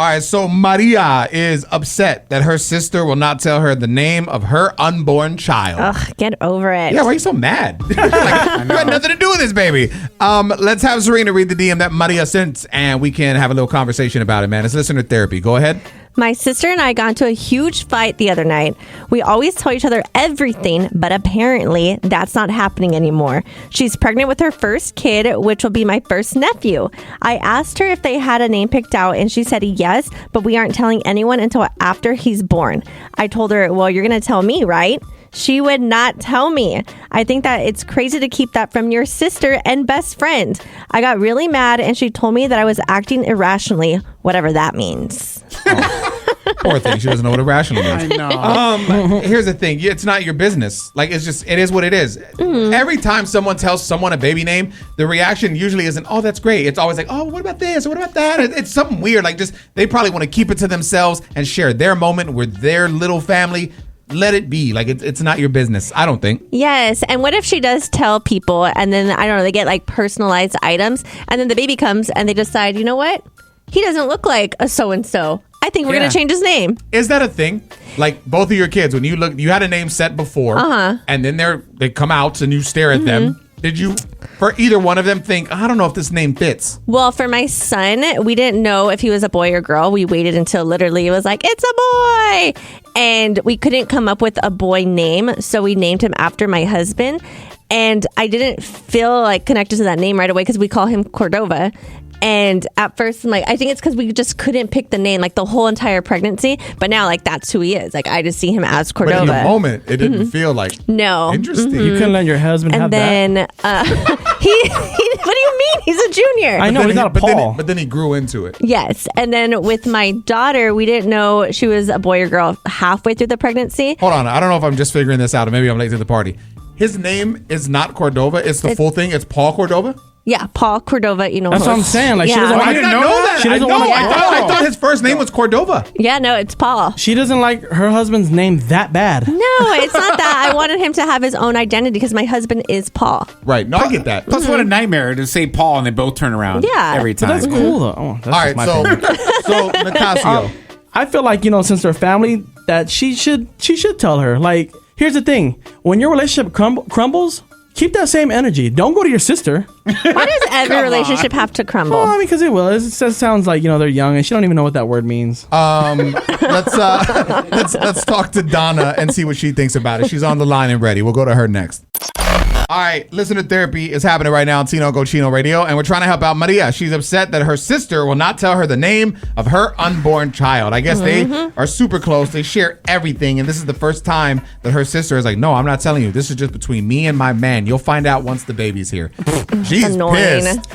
All right, so Maria is upset that her sister will not tell her the name of her unborn child. Ugh, get over it. Yeah, why are you so mad? You got nothing to do with this, baby. Let's have Serina read the DM that Maria sent, and we can have a little conversation about it, man. It's listener therapy. Go ahead. My sister and I got into a huge fight the other night. We always tell each other everything, but apparently that's not happening anymore. She's pregnant with her first kid, which will be my first nephew. I asked her if they had a name picked out, and she said yes, but we aren't telling anyone until after he's born. I told her, well, you're going to tell me, right? She would not tell me. I think that it's crazy to keep that from your sister and best friend. I got really mad, and she told me that I was acting irrationally, whatever that means. Poor thing. She doesn't know what irrational means. I know. Here's the thing. It's not your business. Like, it is what it is. Mm-hmm. Every time someone tells someone a baby name, the reaction usually isn't, oh, that's great. It's always like, oh, what about this? Or what about that? It's something weird. Like, just, they probably want to keep it to themselves and share their moment with their little family. Let it be. Like, it's not your business, I don't think. Yes. And what if she does tell people and then, I don't know, they get like personalized items and then the baby comes and they decide, you know what? He doesn't look like a so-and-so. I think we're going to change his name. Is that a thing? Like, both of your kids, when you look, you had a name set before, and then they come out and you stare at them. Did you, for either one of them, think, I don't know if this name fits? Well, for my son, we didn't know if he was a boy or girl. We waited until literally it was like, it's a boy. And we couldn't come up with a boy name. So we named him after my husband. And I didn't feel like connected to that name right away because we call him Cordova. And at first, I'm like, I think it's because we just couldn't pick the name, like the whole entire pregnancy. But now, like, that's who he is. Like, I just see him as Cordova. But in the moment, it didn't feel like no. Interesting. You couldn't let your husband have that. And then, he what do you mean? He's a junior. I know, he's not a Paul. But then he grew into it. Yes. And then with my daughter, we didn't know she was a boy or girl halfway through the pregnancy. Hold on. I don't know if I'm just figuring this out, or maybe I'm late to the party. His name is not Cordova. It's the full thing. It's Paul Cordova. Yeah, Paul Cordova. You know, that's what I'm saying. Like, she doesn't want. I didn't know that. She doesn't want. I thought his first name was Cordova. Yeah, no, it's Paul. She doesn't like her husband's name that bad. No, it's not that. I wanted him to have his own identity because my husband is Paul. Right. No, I get that. Plus, what a nightmare to say Paul and they both turn around. Yeah, every time. But that's cool though. Oh, that's all right. So Nicasio. I feel like, since they're family, that she should tell her. Like, here's the thing: when your relationship crumbles, keep that same energy. Don't go to your sister. Why does every relationship have to crumble? Well, I mean, because it will. It sounds like they're young and she don't even know what that word means. Let's talk to Donna and see what she thinks about it. She's on the line and ready. We'll go to her next. All right, listener therapy is happening right now on Tino Go Chino Radio, and we're trying to help out Maria. She's upset that her sister will not tell her the name of her unborn child. I guess they are super close. They share everything, and this is the first time that her sister is like, no, I'm not telling you. This is just between me and my man. You'll find out once the baby's here. She's annoying. Pissed.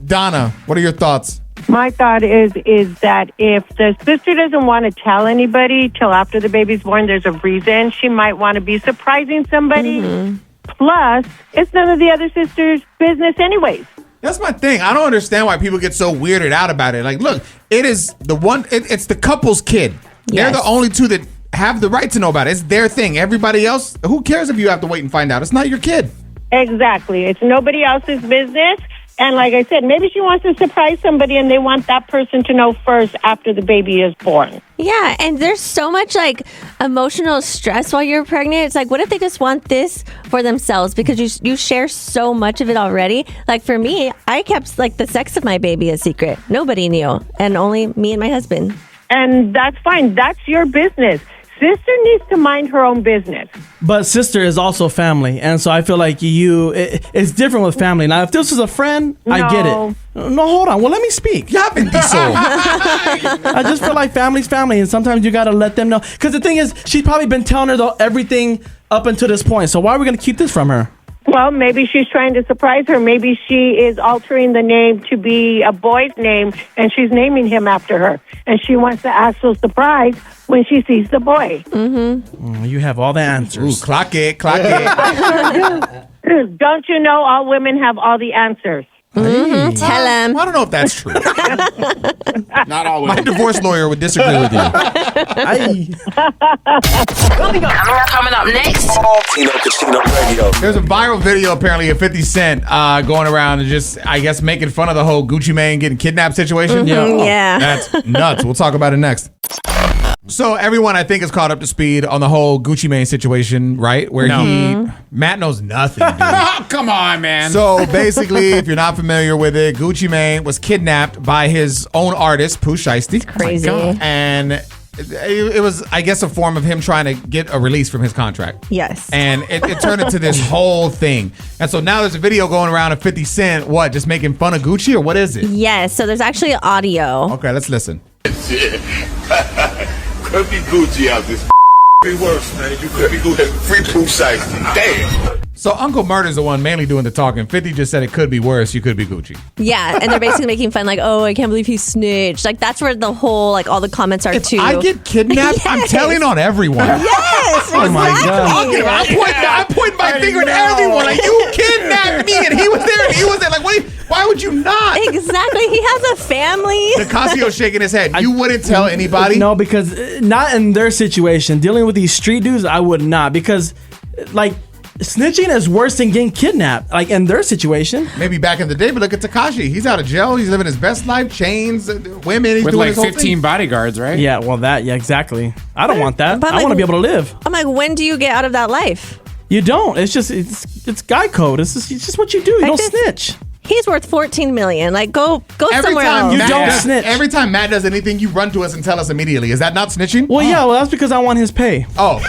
Donna, what are your thoughts? My thought is that if the sister doesn't want to tell anybody till after the baby's born, there's a reason. She might want to be surprising somebody. Plus, it's none of the other sisters' business anyways. That's my thing. I don't understand why people get so weirded out about it. Like, look, it is the one, it's the couple's kid. Yes. They're the only two that have the right to know about it. It's their thing. Everybody else, who cares if you have to wait and find out? It's not your kid. Exactly. It's nobody else's business. And like I said, maybe she wants to surprise somebody and they want that person to know first after the baby is born. Yeah, and there's so much like emotional stress while you're pregnant. It's like, what if they just want this for themselves? Because you share so much of it already. Like for me, I kept like the sex of my baby a secret. Nobody knew, and only me and my husband. And that's fine. That's your business. Sister needs to mind her own business. But sister is also family. And so I feel like it's different with family. Now, if this was a friend, I get it. No, hold on. Well, let me speak. I just feel like family's family. And sometimes you got to let them know. Because the thing is, she's probably been telling her everything up until this point. So why are we going to keep this from her? Well, maybe she's trying to surprise her. Maybe she is altering the name to be a boy's name, and she's naming him after her. And she wants to act so surprised when she sees the boy. You have all the answers. Ooh, clock it. Don't you know all women have all the answers? Tell him. I don't know if that's true. Not always. My divorce lawyer would disagree with you. Coming up next. Tino Casino Radio. There's a viral video apparently of 50 Cent going around and just, I guess, making fun of the whole Gucci Mane getting kidnapped situation. Yeah. That's nuts. We'll talk about it next. So everyone, I think, is caught up to speed on the whole Gucci Mane situation, right? Where Matt knows nothing, dude. Come on, man. So basically, if you're not familiar with it, Gucci Mane was kidnapped by his own artist, Pooh Shiesty. Crazy. And it was, I guess, a form of him trying to get a release from his contract. Yes. And it turned into this whole thing. And so now there's a video going around of 50 Cent, what, just making fun of Gucci, or what is it? Yes. So there's actually audio. Okay, let's listen. Could be Gucci out this. Be worse, man. You could be Gucci. Free Pooh Shiesty. Damn. So Uncle Murder's the one mainly doing the talking. 50 just said it could be worse. You could be Gucci. Yeah, and they're basically making fun, like, oh, I can't believe he snitched. Like, that's where the whole, like, all the comments are If too. I get kidnapped, I'm Yes. telling on everyone. Yes. Oh my God. I'm pointing my finger at everyone. Like, you kidnapped me, and he was there, and he was there. Like, why would you not? Exactly. He has a family. Nicasio shaking his head. You wouldn't tell anybody? No, because not in their situation. Dealing with these street dudes, I would not. Because, like, snitching is worse than getting kidnapped. Like, in their situation. Maybe back in the day, but look at Tekashi. He's out of jail. He's living his best life. Chains, women. He's With doing like his whole 15 thing. bodyguards, right? Yeah, well, yeah, exactly. I don't want that. But, I like, want to be able to live. I'm like, when do you get out of that life? You don't. It's guy code. It's just what you do. You Like don't this- snitch. He's worth $14 million. Like, go Every somewhere time else. you Matt don't does- snitch. Every time Matt does anything, you run to us and tell us immediately. Is that not snitching? Well, yeah, well, that's because I want his pay. Oh.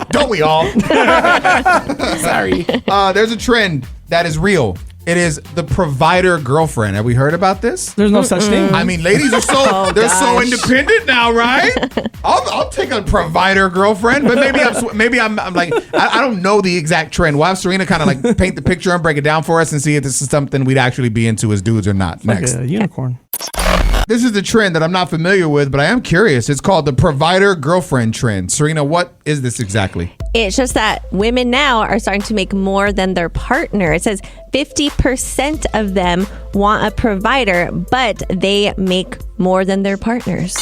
Don't we all? Sorry. There's a trend that is real. It is the provider girlfriend. Have we heard about this? There's no such thing. I mean, ladies are so Oh, they're so gosh. independent now, right? I'll take a provider girlfriend, but maybe I'm like I don't know the exact trend. We'll have Serina kind of like paint the picture and break it down for us and see if this is something we'd actually be into as dudes or not. Like Next, a unicorn. this is the trend that I'm not familiar with, but I am curious. It's called the provider girlfriend trend. Serina, what is this exactly? It's just that women now are starting to make more than their partner. It says 50% of them want a provider, but they make more than their partners.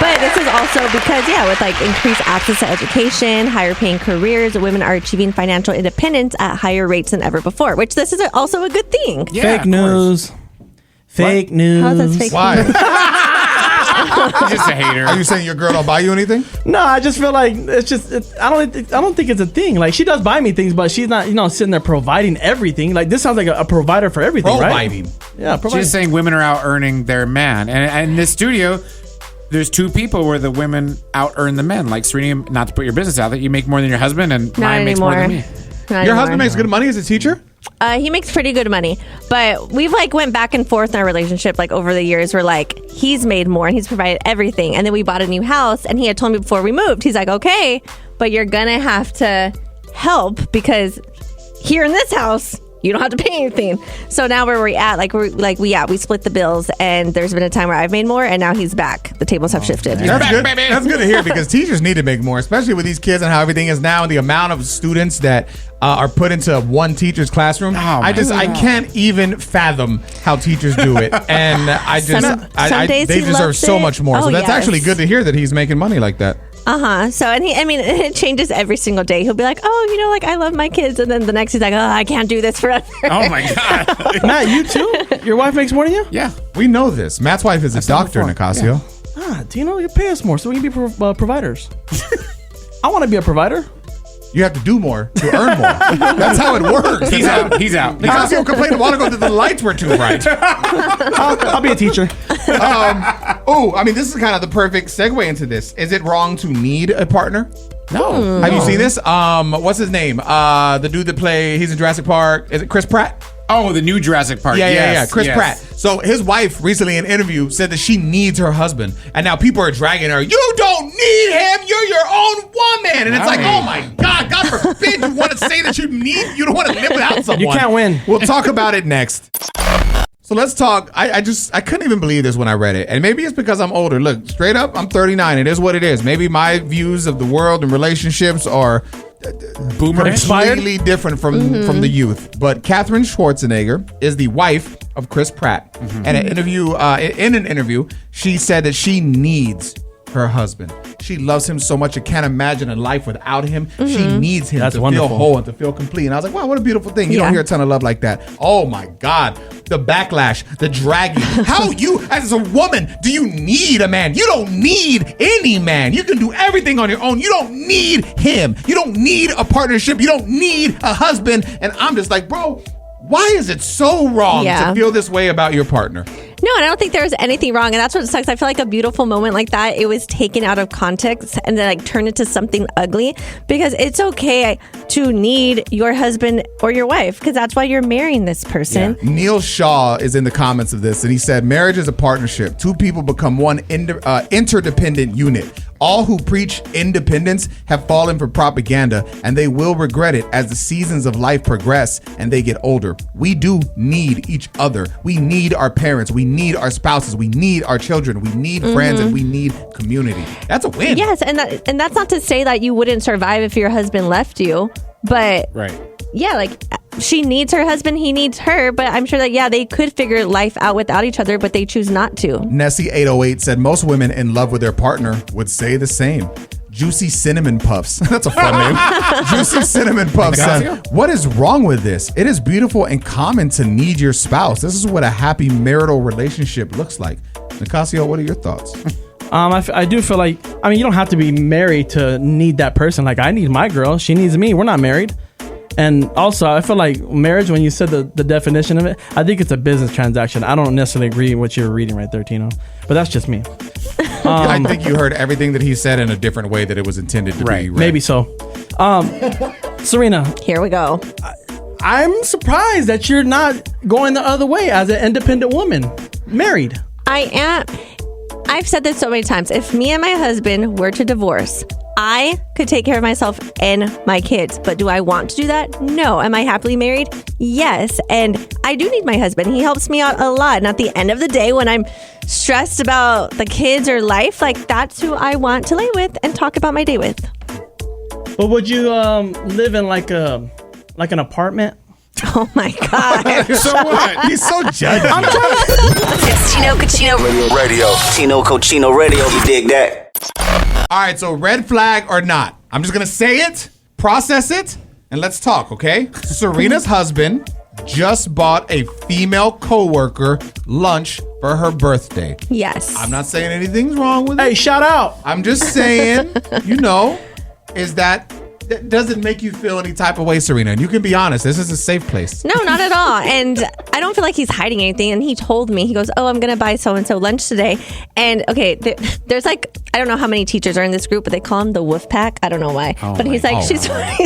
But this is also because, with like increased access to education, higher paying careers, women are achieving financial independence at higher rates than ever before, which this is also a good thing. Yeah, Fake of course. news. Fake news. How's that fake? Why? He's just a hater. Are you saying your girl don't buy you anything? No, I just feel like I don't think it's a thing. Like, she does buy me things, but she's not sitting there providing everything. Like, this sounds like a provider for everything, Providing. right? Yeah, She's providing. just saying women are out earning their man. And in this studio, there's two people where the women out earn the men. Like Serena, not to put your business out there, you make more than your husband, and Not mine makes more anymore. than me. Not Your anymore. husband makes good money as a teacher? He makes pretty good money, but we've like went back and forth in our relationship. Like over the years, we're like, he's made more and he's provided everything. And then we bought a new house, and he had told me before we moved, he's like, okay, but you're gonna have to help because here in this house, you don't have to pay anything. So now where we're at, we split the bills, and there's been a time where I've made more, and now he's back. The tables have shifted. That's good. baby. That's good to hear because teachers need to make more, especially with these kids and how everything is now and the amount of students that are put into one teacher's classroom. my I can't even fathom how teachers do it, and Some days they he deserve loves so it. much more. So Oh, that's yes. actually good to hear that he's making money like that. So, and it changes every single day. He'll be like, oh, I love my kids. And then the next he's like, oh, I can't do this forever. Oh my God. Matt, you too? Your wife makes more than you? Yeah. We know this. Matt's wife is a doctor, before. Nicasio. Tino, you pay us more so we can be providers. I want to be a provider. You have to do more to earn more. That's how it works. He's out. He's out. Nicasio complained a while ago that the lights were too bright. I'll be a teacher. This is kind of the perfect segue into this. Is it wrong to need a partner? No. Have you seen this? What's his name? The dude that he's in Jurassic Park. Is it Chris Pratt? Oh, the new Jurassic Park. Yeah. Chris yes. Pratt. So his wife recently in an interview said that she needs her husband. And now people are dragging her. You don't need him. You're your own woman. And it's like, oh my God, God forbid you want to say that you don't want to live without someone. You can't win. We'll talk about it next. So let's talk. I couldn't even believe this when I read it. And maybe it's because I'm older. Look, straight up, I'm 39. It is what it is. Maybe my views of the world and relationships are Boomer. completely different from the youth. But Katherine Schwarzenegger is the wife of Chris Pratt. And in an interview, she said that she needs her husband. She loves him so much and can't imagine a life without him. She needs him That's to wonderful. feel whole and to feel complete. And I was like, wow, what a beautiful thing. You don't hear a ton of love like that. Oh my God. The backlash, the dragging. How you, as a woman, do you need a man? You don't need any man. You can do everything on your own. You don't need him. You don't need a partnership. You don't need a husband. And I'm just like, bro, why is it so wrong to feel this way about your partner? No, and I don't think there was anything wrong. And that's what sucks. I feel like a beautiful moment like that, it was taken out of context and then like turned into something ugly, because it's okay to need your husband or your wife, because that's why you're marrying this person. Yeah. Neil Shaw is in the comments of this, and he said, marriage is a partnership. Two people become one interdependent unit. All who preach independence have fallen for propaganda, and they will regret it as the seasons of life progress and they get older. We do need each other. We need our parents. We need our spouses. We need our children. We need friends, and we need community. That's a win. Yes, and that's not to say that you wouldn't survive if your husband left you, but yeah, like she needs her husband, he needs her, but I'm sure that they could figure life out without each other, but they choose not to. Nessie808 said most women in love with their partner would say the same. Juicy Cinnamon Puffs. That's a fun name. Juicy Cinnamon Puffs said, what is wrong with this? It is beautiful and common to need your spouse. This is what a happy marital relationship looks like. Nicasio, what are your thoughts? I do feel like, you don't have to be married to need that person. Like, I need my girl. She needs me. We're not married. And also, I feel like marriage, when you said the definition of it, I think it's a business transaction. I don't necessarily agree with what you're reading right there, Tino. But that's just me. I think you heard everything that he said in a different way that it was intended to be read. Maybe so. Serena. Here we go. I'm surprised that you're not going the other way as an independent woman. Married. I am. I've said this so many times. If me and my husband were to divorce, I could take care of myself and my kids, but do I want to do that? No. Am I happily married? Yes. And I do need my husband. He helps me out a lot. And at the end of the day, when I'm stressed about the kids or life, like that's who I want to lay with and talk about my day with. But would you live in like an apartment? Oh my God. So what? He's so judgy. It's Tino Cochino Radio. Tino Cochino Radio, we dig that. All right, so red flag or not. I'm just going to say it, process it, and let's talk, okay? Serena's husband just bought a female coworker lunch for her birthday. Yes. I'm not saying anything's wrong with it. Hey, shout out. I'm just saying, is that doesn't make you feel any type of way, Serena. And you can be honest. This is a safe place. No, not at all. And I don't feel like he's hiding anything. And he told me, he goes, I'm going to buy so-and-so lunch today. And okay, there's like, I don't know how many teachers are in this group, but they call him the Wolf Pack. I don't know why. But he's like, she's part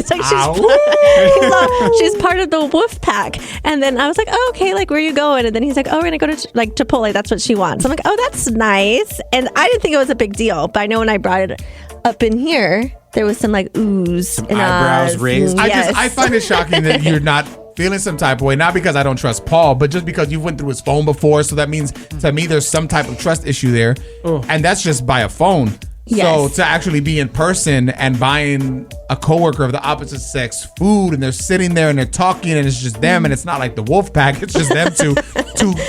of the Wolf Pack. And then I was like, oh, okay, like where are you going? And then he's like, oh, we're going to go to like Chipotle. That's what she wants. I'm like, oh, that's nice. And I didn't think it was a big deal. But I know when I brought it up in here, there was some like oohs and eyebrows raised. Yes. I find it shocking that you're not feeling some type of way, not because I don't trust Paul, but just because you went through his phone before. So that means to me there's some type of trust issue there. And that's just by a phone. Yes. So to actually be in person and buying a coworker of the opposite sex food, and they're sitting there and they're talking and it's just them, and it's not like the wolf pack, it's just them two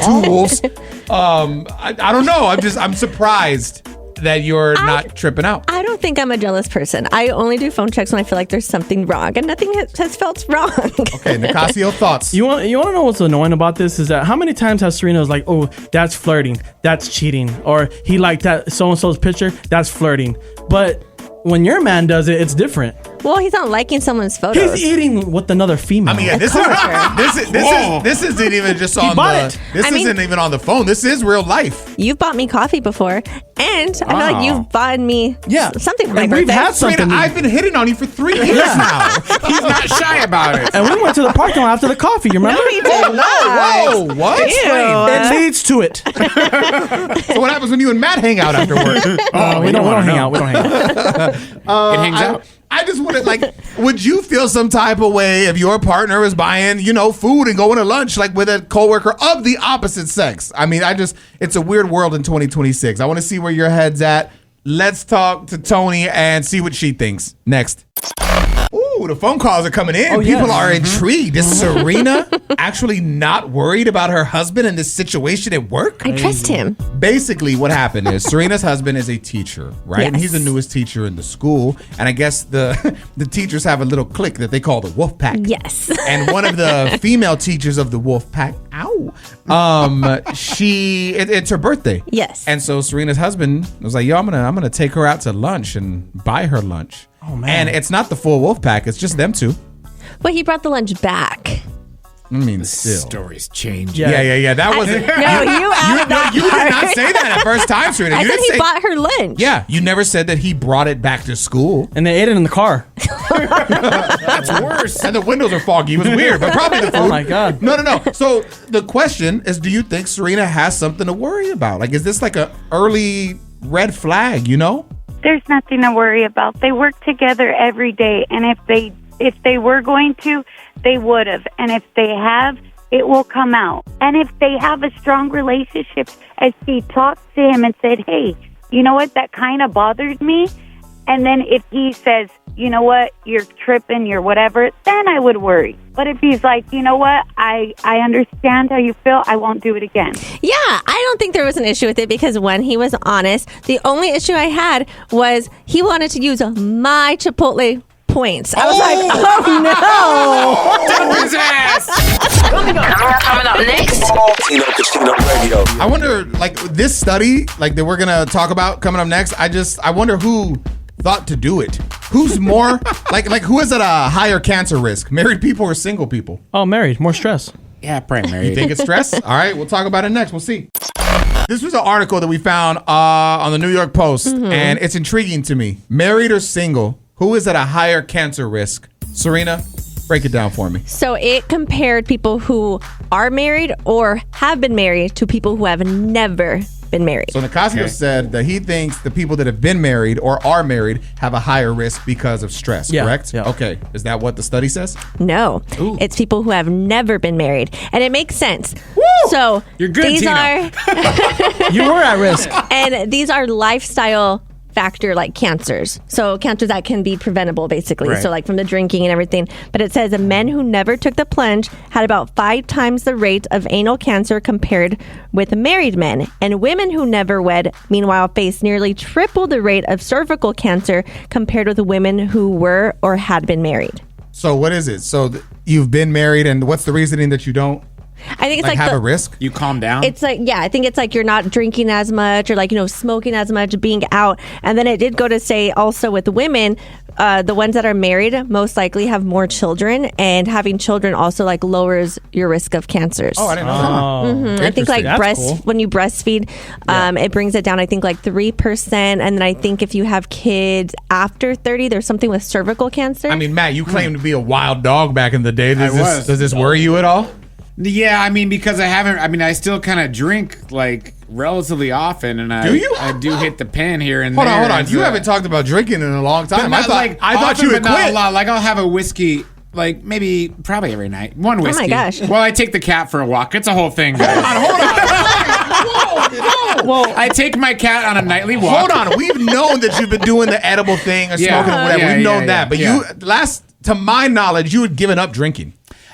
wolves. I don't know. I'm surprised that you're not tripping out. I don't think I'm a jealous person. I only do phone checks when I feel like there's something wrong, and nothing has felt wrong. Okay, Nicasio, thoughts? You want to know what's annoying about this is that how many times has Serena was like, oh, that's flirting, that's cheating, or he liked that so-and-so's picture, that's flirting. But when your man does it, it's different. Well, he's not liking someone's photos. He's eating with another female. I mean, this isn't even just on isn't even on the phone. This is real life. You've bought me coffee before, and I feel like you've bought me something for my and birthday. we've had something. Serena, I've been hitting on you for 3 years now. He's not shy about it. And we went to the parking lot after the coffee, you remember? No, he did not. Whoa, what? It leads to it. So what happens when you and Matt hang out after work? We don't hang out. We don't hang out. It hangs out. I just want to would you feel some type of way if your partner is buying, food and going to lunch with a coworker of the opposite sex? I mean, it's a weird world in 2026. I want to see where your head's at. Let's talk to Tony and see what she thinks. Next. Ooh, Ooh, the phone calls are coming in. Oh, People yes. are intrigued. Is Serena actually not worried about her husband in this situation at work? I trust him. Basically, what happened is Serena's husband is a teacher, right? And he's the newest teacher in the school. And I guess the teachers have a little clique that they call the Wolf Pack. Yes. And one of the female teachers of the Wolf Pack, it's her birthday. Yes. And so Serena's husband was like, yo, I'm gonna take her out to lunch and buy her lunch. Oh, man. And it's not the full Wolf Pack, it's just them two. But he brought the lunch back. I mean, still. Stories change. Yeah. That wasn't. No, you added that You did part. not say that at first time, Serena. I You said didn't he say, bought her lunch. Yeah, you never said that he brought it back to school. And they ate it in the car. That's worse. And the windows are foggy. It was weird, but probably the food. Oh, my God. No. So the question is, do you think Serena has something to worry about? Like, is this like a early red flag, you know? There's nothing to worry about. They work together every day, and if they were going to, they would have. And if they have, it will come out. And if they have a strong relationship, as she talked to him and said, hey, you know what, that kind of bothered me. And then if he says, you know what, you're tripping, you're whatever, then I would worry. But if he's like, you know what, I understand how you feel, I won't do it again. Yeah, I don't think there was an issue with it because when he was honest, the only issue I had was he wanted to use my Chipotle points. I was like, oh no. Dump his ass. Coming up next. Tino Casino Radio. I wonder, like, this study, like, that we're going to talk about coming up next, I wonder who thought to do it. Who's more, like who is at a higher cancer risk? Married people or single people? Oh, married. More stress. Yeah, probably married. You think it's stress? All right, we'll talk about it next. We'll see. This was an article that we found on the New York Post, and it's intriguing to me. Married or single, who is at a higher cancer risk? Serena, break it down for me. So it compared people who are married or have been married to people who have never been married. So Nicasio said that he thinks the people that have been married or are married have a higher risk because of stress, correct? Yeah. Okay. Is that what the study says? No, it's people who have never been married. And it makes sense. Woo! So You're good, these Tino. are You were at risk. and these are lifestyle factor like cancers. So cancers that can be preventable basically. Right. So like from the drinking and everything. But it says men who never took the plunge had about 5 times the rate of anal cancer compared with married men. And women who never wed, meanwhile, faced nearly triple the rate of cervical cancer compared with women who were or had been married. So what is it? So you've been married, and what's the reasoning that you don't I think it's like have the, a risk? You calm down. It's like, yeah, I think it's like you're not drinking as much or like, smoking as much, being out. And then it did go to say also with women, the ones that are married most likely have more children, and having children also like lowers your risk of cancers. Oh, I didn't know that. I think like That's cool. when you breastfeed, it brings it down, I think like 3%. And then I think if you have kids after 30, there's something with cervical cancer. I mean, Matt, you claimed to be a wild dog back in the day. was. Does this worry you at all? Yeah, I mean, because I still kind of drink like relatively often, and Do you? I do hit the pen here and Hold there. on. and You so- haven't talked about drinking in a long but time. not I thought often, you had but not a quit. lot. Like I'll have a whiskey, like maybe probably every night. One whiskey. gosh. Well, I take the cat for a walk. It's a whole thing. Guys. Hold on. Whoa. I take my cat on a nightly walk. Hold on. We've known that you've been doing the edible thing or Yeah. smoking or whatever. Yeah, We've known yeah, that. But yeah. to my knowledge, you had given up drinking.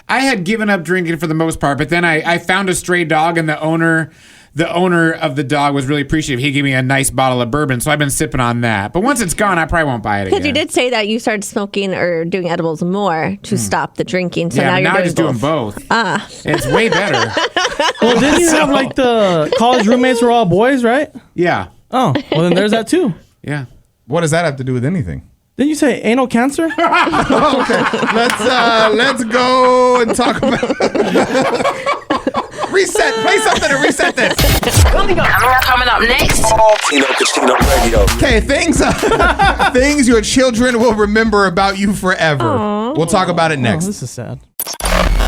I had given up drinking for the most part, but then I found a stray dog, and the owner of the dog was really appreciative. He gave me a nice bottle of bourbon, so I've been sipping on that. But once it's gone, I probably won't buy it again. because you did say that you started smoking or doing edibles more to stop the drinking. So Yeah, now but you're I'm doing just both. doing both. It's way better. Well, didn't you have like the college roommates were all boys, right? Yeah. Oh, well then there's that too. Yeah. What does that have to do with anything? Didn't you say anal cancer? Okay, let's go and talk about reset. Play something to reset this. Coming up next. Tino Casino Radio. Okay, things your children will remember about you forever. We'll talk about it Oh, next. this is sad.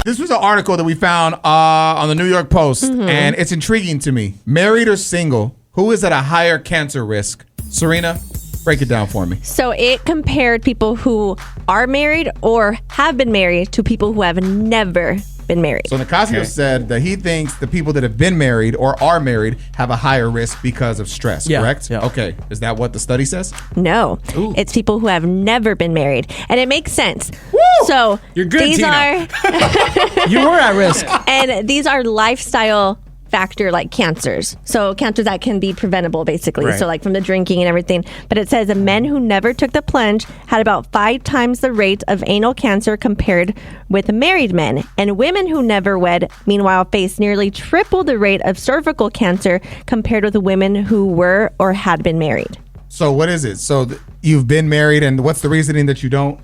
This was an article that we found on the New York Post, and it's intriguing to me. Married or single, who is at a higher cancer risk? Serena, break it down for me. So it compared people who are married or have been married to people who have never been married. So Nicasio said that he thinks the people that have been married or are married have a higher risk because of stress, correct? Yeah. Okay. Is that what the study says? No, it's people who have never been married. And it makes sense. Woo! So You're good, these Tino. are You were at risk. and these are lifestyle factor like cancers. So cancers that can be preventable basically. Right. So like from the drinking and everything. But it says men who never took the plunge had about 5 times the rate of anal cancer compared with married men. And women who never wed, meanwhile, face nearly triple the rate of cervical cancer compared with women who were or had been married. So what is it? So you've been married, and what's the reasoning that you don't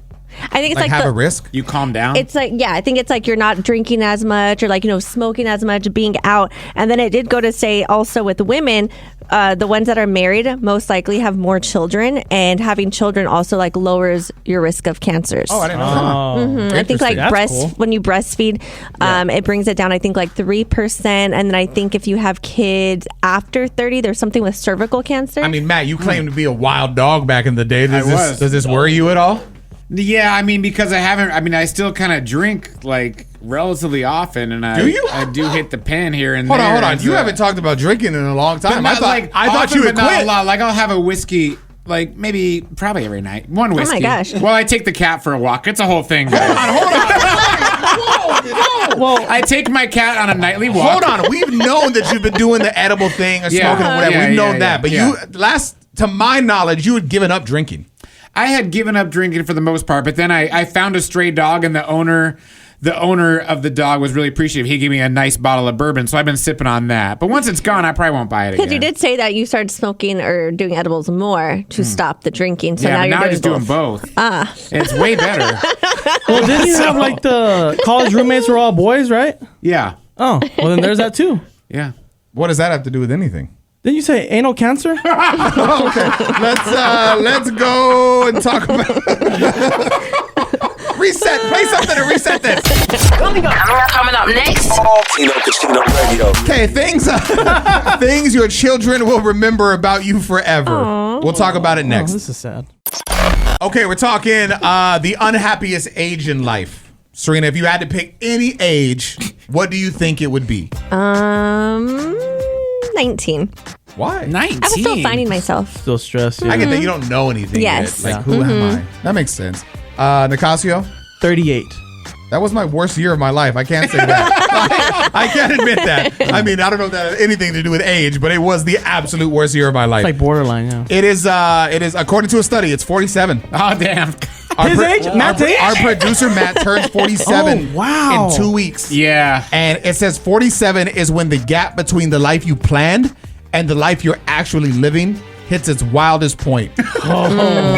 I think it's like have a risk? You calm down. It's like, yeah, I think it's like you're not drinking as much or like, smoking as much, being out. And then it did go to say also with women, the ones that are married most likely have more children, and having children also like lowers your risk of cancers. Oh, I didn't know that. I think like That's cool. when you breastfeed, it brings it down, I think like 3%. And then I think if you have kids after 30, there's something with cervical cancer. I mean, Matt, you claimed to be a wild dog back in the day. was. Does this worry you at all? Yeah, I mean, because I still kind of drink like relatively often, and Do you? I do hit the pen here and Hold there. on. and You so- haven't talked about drinking in a long but time. not like I thought often, you had but not quit. a lot. Like I'll have a whiskey, like maybe probably every night. One whiskey. gosh. Well, I take the cat for a walk. It's a whole thing. Guys. Hold on. Whoa. I take my cat on a nightly walk. Hold on. We've known that you've been doing the edible thing or Yeah. smoking or whatever. Yeah, We've known yeah, that. But yeah. to my knowledge, you had given up drinking. I had given up drinking for the most part, but then I found a stray dog, and the owner of the dog was really appreciative. He gave me a nice bottle of bourbon, so I've been sipping on that. But once it's gone, I probably won't buy it again. because you did say that you started smoking or doing edibles more to stop the drinking. So Yeah, now but you're now I'm just doing both. both. It's way better. Well, didn't you have like the college roommates were all boys, right? Yeah. Oh, well then there's that too. Yeah. What does that have to do with anything? Didn't you say anal cancer? Let's go and talk about reset. Play something to reset this. Coming up next. Tino Casino Radio. Okay, things your children will remember about you forever. Aww. We'll talk about it Oh, next. this is sad. Okay, we're talking the unhappiest age in life. Serina, if you had to pick any age, what do you think it would be? 19. Why? 19. I was still finding myself. Still stressed. Yeah. I get that you don't know anything Yes. yet. Like, who am I? That makes sense. Nicasio? 38. That was my worst year of my life. I can't say that. I can't admit that. I mean, I don't know if that has anything to do with age, but it was the absolute worst year of my life. It's like borderline, yeah. It is, according to a study, it's 47. Oh, damn. Our His age? Matt's age? Our producer, Matt, turns 47 Oh, wow. in 2 weeks. Yeah. And it says 47 is when the gap between the life you planned and the life you're actually living hits its wildest point.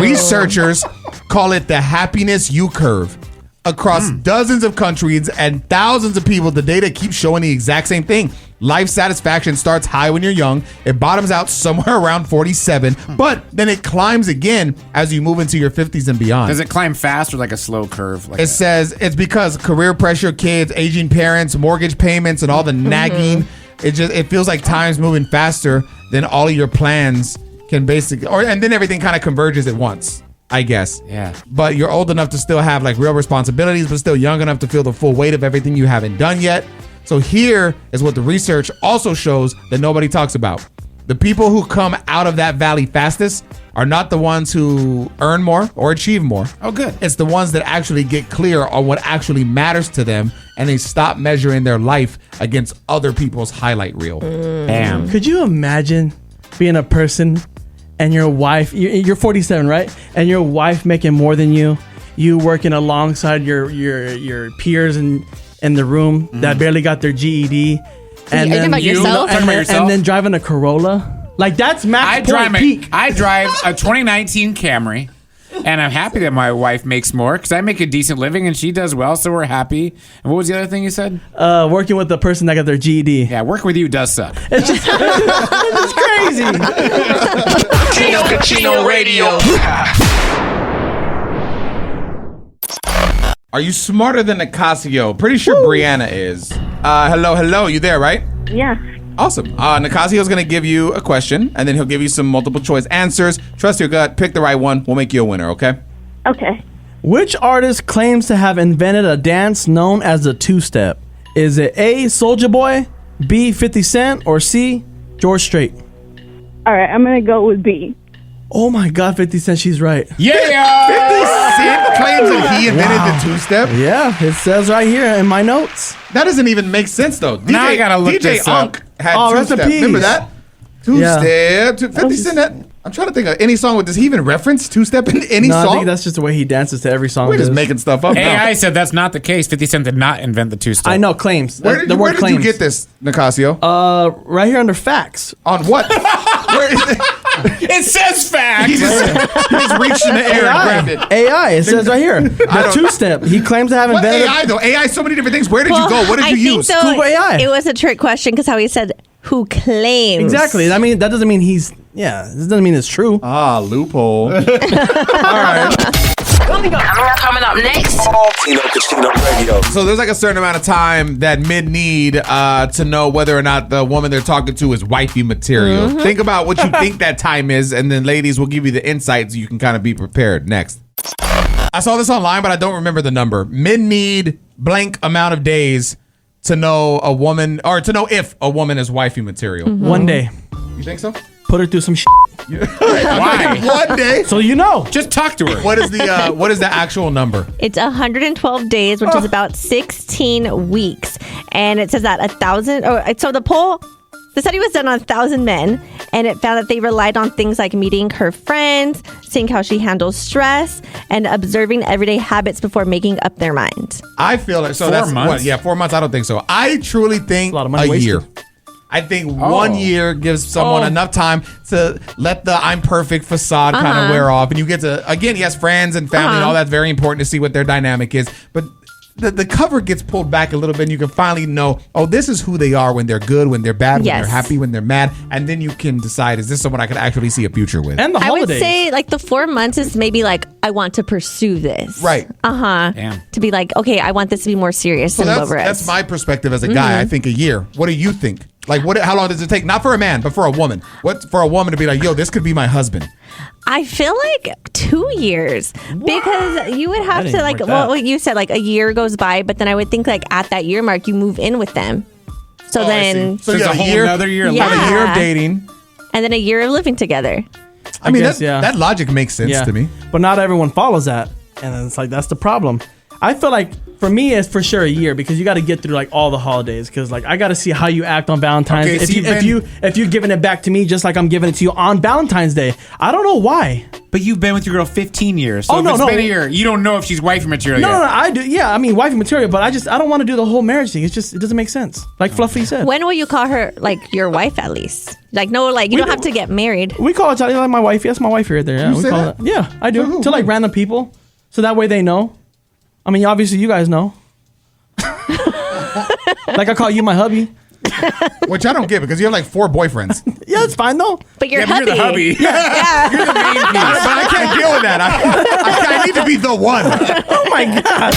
Researchers call it the happiness U curve. Across dozens of countries and thousands of people, the data keeps showing the exact same thing. Life satisfaction starts high when you're young. It bottoms out somewhere around 47, but then it climbs again as you move into your 50s and beyond. Does it climb fast or like a slow curve? Like It says it's because career pressure, kids, aging parents, mortgage payments, and all the nagging. It feels like time's moving faster than all of your plans can basically, and then everything kind of converges at once, I guess. Yeah. But you're old enough to still have like real responsibilities, but still young enough to feel the full weight of everything you haven't done yet. So here is what the research also shows that nobody talks about. The people who come out of that valley fastest are not the ones who earn more or achieve more. Oh, good. It's the ones that actually get clear on what actually matters to them, and they stop measuring their life against other people's highlight reel. Damn. Could you imagine being a person and your wife, you're 47, right? And your wife making more than you working alongside your peers in the room that barely got their GED. Are you talking about yourself? And then driving a Corolla. Like that's max point peak. I drive a 2019 Camry, and I'm happy that my wife makes more because I make a decent living and she does well, so we're happy. And what was the other thing you said? Working with the person that got their GED. Yeah, working with you does suck. It's just it's crazy. Tino Casino Radio. Are you smarter than Nicasio? Pretty sure Brianna is. Hello. You there, right? Yeah. Awesome. Nicasio's going to give you a question, and then he'll give you some multiple choice answers. Trust your gut. Pick the right one. We'll make you a winner, okay? Okay. Which artist claims to have invented a dance known as the two-step? Is it A, Soulja Boy, B, 50 Cent, or C, George Strait? All right, I'm gonna go with B. Oh my God, 50 Cent, she's right. Yeah. 50 Cent claims that he invented the two-step. Yeah, it says right here in my notes. That doesn't even make sense though. Now I gotta look this up. Unk had rest in two-step. peace. Remember that? Two-step. 50 Cent. I'm trying to think of any song. Does he even reference two-step in any No, song? I think that's just the way he dances to every song. We're of just his. making stuff up. AI said that's not the case. 50 Cent did not invent the two-step. I know, claims. Where did, the you, word where did claims. you get this, Nicasio? Right here under facts. On what? Where is it? It says facts. He just reached in the air and grabbed it. AI, it says right here. The two-step. He claims to have What invented. AI though? AI is so many different things. Where did you go? What did I you think use? though, Google AI. It was a trick question because how he said who claims. Exactly. I mean, that doesn't mean he's. Yeah, this doesn't mean it's true. Ah, loophole. All right. Coming up next. Tino Casino Radio. So there's like a certain amount of time that men need to know whether or not the woman they're talking to is wifey material. Think about what you think that time is, and then ladies will give you the insight so you can kind of be prepared. Next. I saw this online, but I don't remember the number. Men need blank amount of days to know a woman, or to know if a woman is wifey material. One day. You think so? Put her through some shit. Why? One day. So you know. Just talk to her. What is the actual number? It's 112 days, which is about 16 weeks. And it says that 1,000, so the study was done on 1,000 men, and it found that they relied on things like meeting her friends, seeing how she handles stress, and observing everyday habits before making up their mind. I feel it. So 4 that's months? what? Yeah, 4 months. I don't think so. I truly think A lot of money a wasted. year. I think 1 year gives someone enough time to let the I'm perfect facade kind of wear off. And you get to, again, yes, friends and family and all that's very important to see what their dynamic is. But the cover gets pulled back a little bit and you can finally know, oh, this is who they are when they're good, when they're bad, when Yes. they're happy, when they're mad. And then you can decide, is this someone I could actually see a future with? And the I would holidays. say like the 4 months is maybe like, I want to pursue this. Right. Damn. To be like, okay, I want this to be more serious So than that's, over that's my perspective as a guy. I think a year. What do you think? Like, how long does it take? Not for a man, but for a woman. What for a woman to be like, yo, this could be my husband? I feel like 2 years because you would have That to ain't like like that. what you said, like a year goes by, but then I would think like at that year mark you move in with them. So Oh, I then see. So There's yeah, a whole another year Yeah. About a year of dating. and then a year of living together. I mean, guess, that logic makes sense Yeah. to me. But not everyone follows that. And then it's like, that's the problem. I feel like for me, it's for sure a year because you got to get through like all the holidays. Because like I got to see how you act on Valentine's. Okay, so if you're giving it back to me just like I'm giving it to you on Valentine's Day, I don't know why. But you've been with your girl 15 years. So Oh, if no, it's no. been a year, you don't know if she's wifey material No, yet. no, I do. Yeah, I mean, wifey material, but I don't want to do the whole marriage thing. It doesn't make sense. Like Fluffy said, When will you call her like your wife at least? Like no, like you don't have to get married. we call it like my wifey. That's my wifey right there. Yeah, You we say call that? it. Yeah, I do. who? To like random people, so that way they know. I mean, obviously you guys know. Like I call you my hubby. Which I don't get because you have like 4 boyfriends. But Yeah, it's fine though. But you're Yeah, but hubby. you're the hubby. Yeah. You're the main piece. I can't deal with that. I need to be the one. Oh my god.